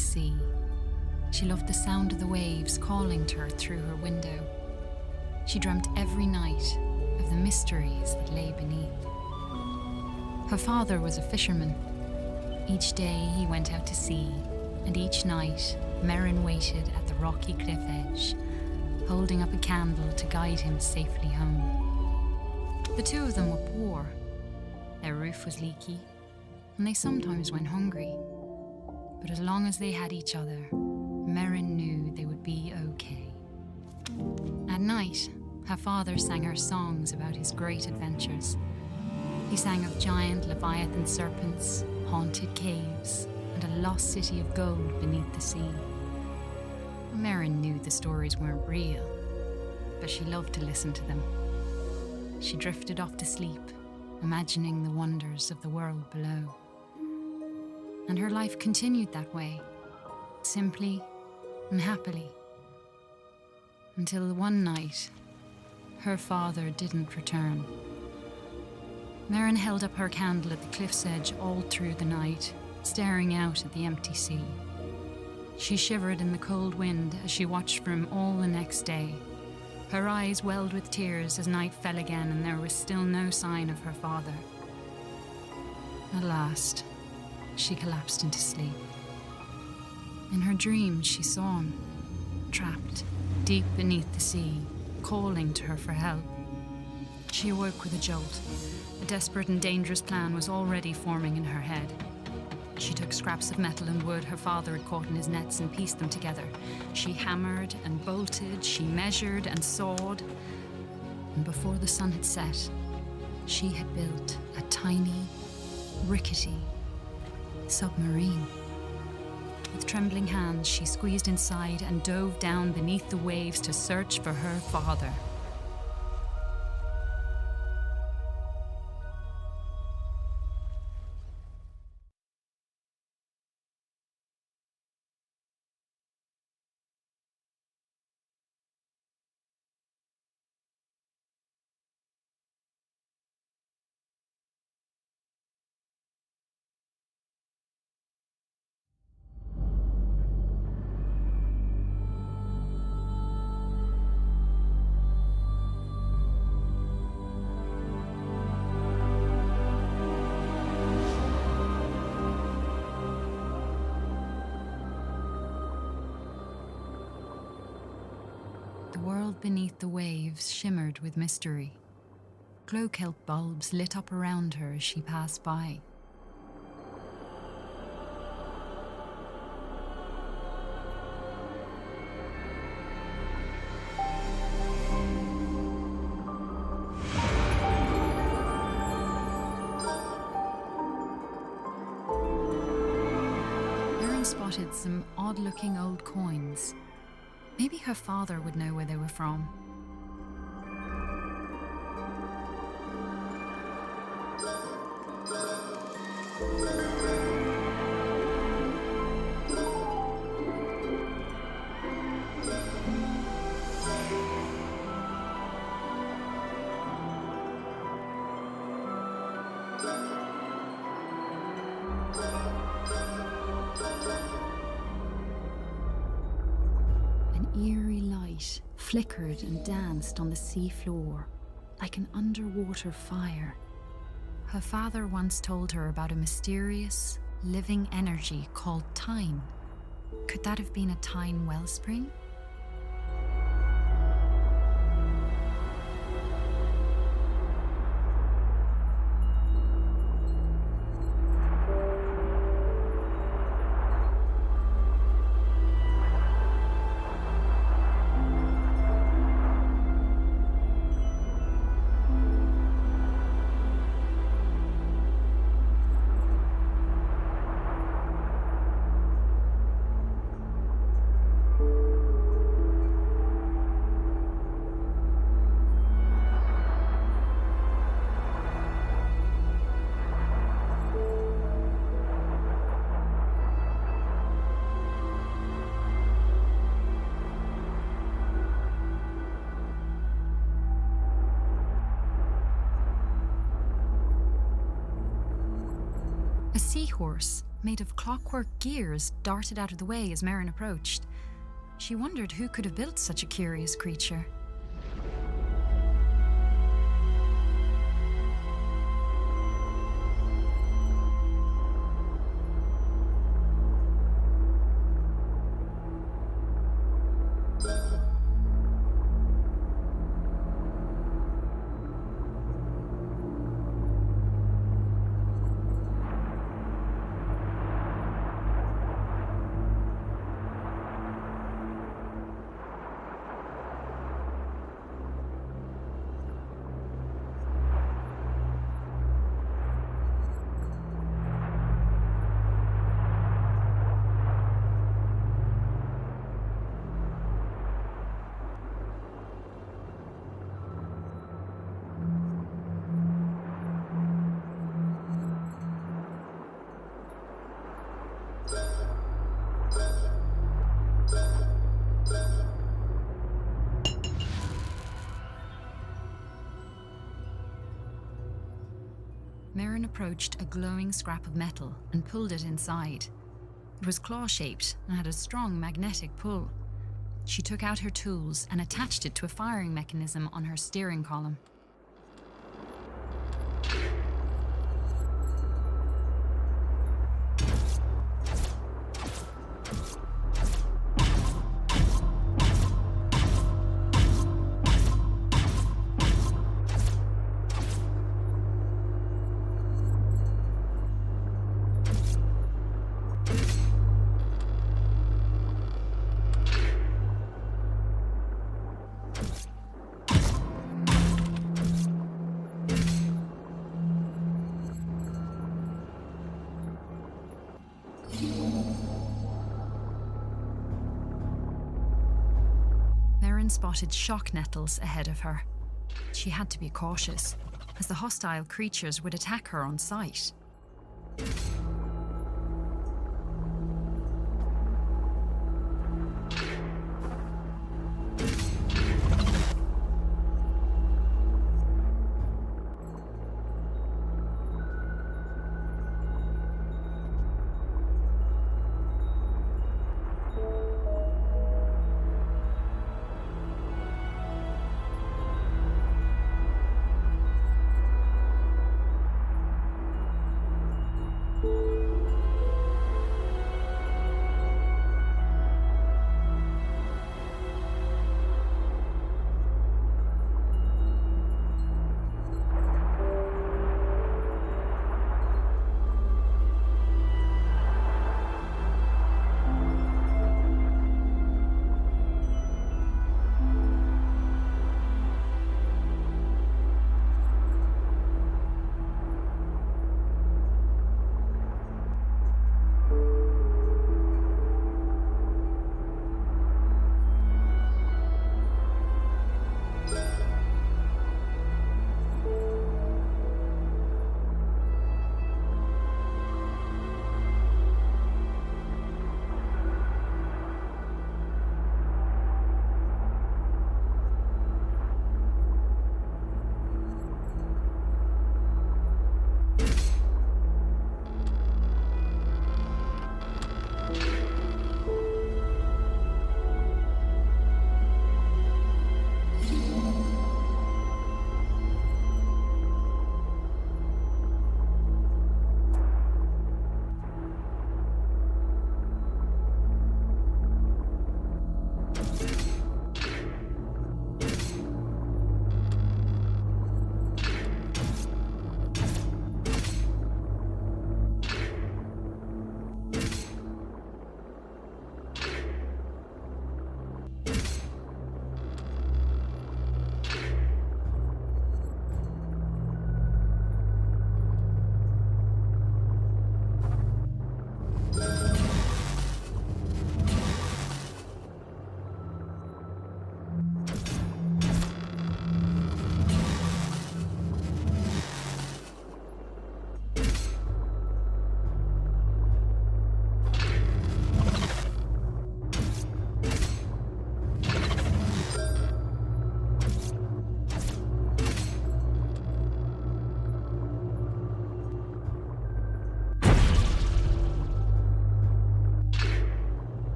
sea. She loved the sound of the waves calling to her through her window. She dreamt every night of the mysteries that lay beneath. Her father was a fisherman. Each day he went out to sea, and each night Merrin waited at the rocky cliff edge, holding up a candle to guide him safely home. The two of them were poor. Their roof was leaky, and they sometimes went hungry. But as long as they had each other, Merrin knew they would be okay. At night, her father sang her songs about his great adventures. He sang of giant leviathan serpents, haunted caves, and a lost city of gold beneath the sea. Merrin knew the stories weren't real, but she loved to listen to them. She drifted off to sleep, imagining the wonders of the world below. And her life continued that way, simply and happily, until one night, her father didn't return. Merrin held up her candle at the cliff's edge all through the night, staring out at the empty sea. She shivered in the cold wind as she watched for him all the next day. Her eyes welled with tears as night fell again and there was still no sign of her father. At last, she collapsed into sleep. In her dreams, she saw him, trapped deep beneath the sea, calling to her for help. She awoke with a jolt. A desperate and dangerous plan was already forming in her head. She took scraps of metal and wood her father had caught in his nets and pieced them together. She hammered and bolted, she measured and sawed. And before the sun had set, she had built a tiny, rickety submarine. With trembling hands, she squeezed inside and dove down beneath the waves to search for her father. The world beneath the waves shimmered with mystery. Glow-kelp bulbs lit up around her as she passed by. Erin spotted some odd-looking old coins. Maybe her father would know where they were from. Eerie light flickered and danced on the sea floor like an underwater fire. Her father once told her about a mysterious, living energy called Tyne. Could that have been a Tyne wellspring? A seahorse made of clockwork gears, darted out of the way as Merrin approached. She wondered who could have built such a curious creature. Merrin approached a glowing scrap of metal and pulled it inside. It was claw-shaped and had a strong magnetic pull. She took out her tools and attached it to a firing mechanism on her steering column. Merrin spotted shock nettles ahead of her. She had to be cautious, as the hostile creatures would attack her on sight.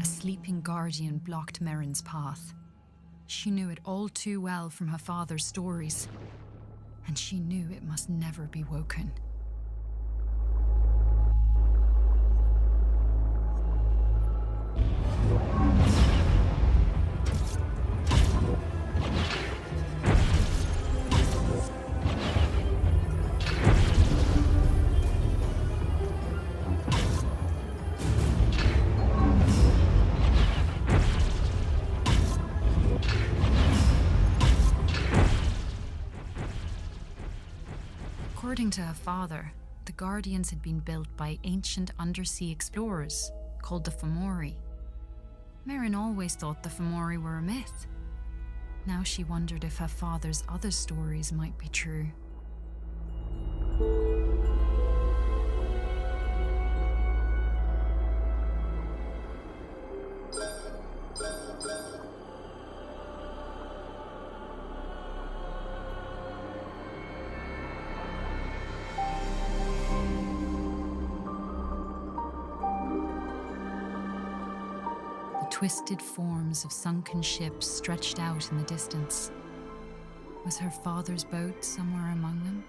A sleeping guardian blocked Merrin's path. She knew it all too well from her father's stories, and she knew it must never be woken. According to her father, the Guardians had been built by ancient undersea explorers called the Fomori. Merrin always thought the Fomori were a myth. Now she wondered if her father's other stories might be true. The twisted forms of sunken ships stretched out in the distance. Was her father's boat somewhere among them?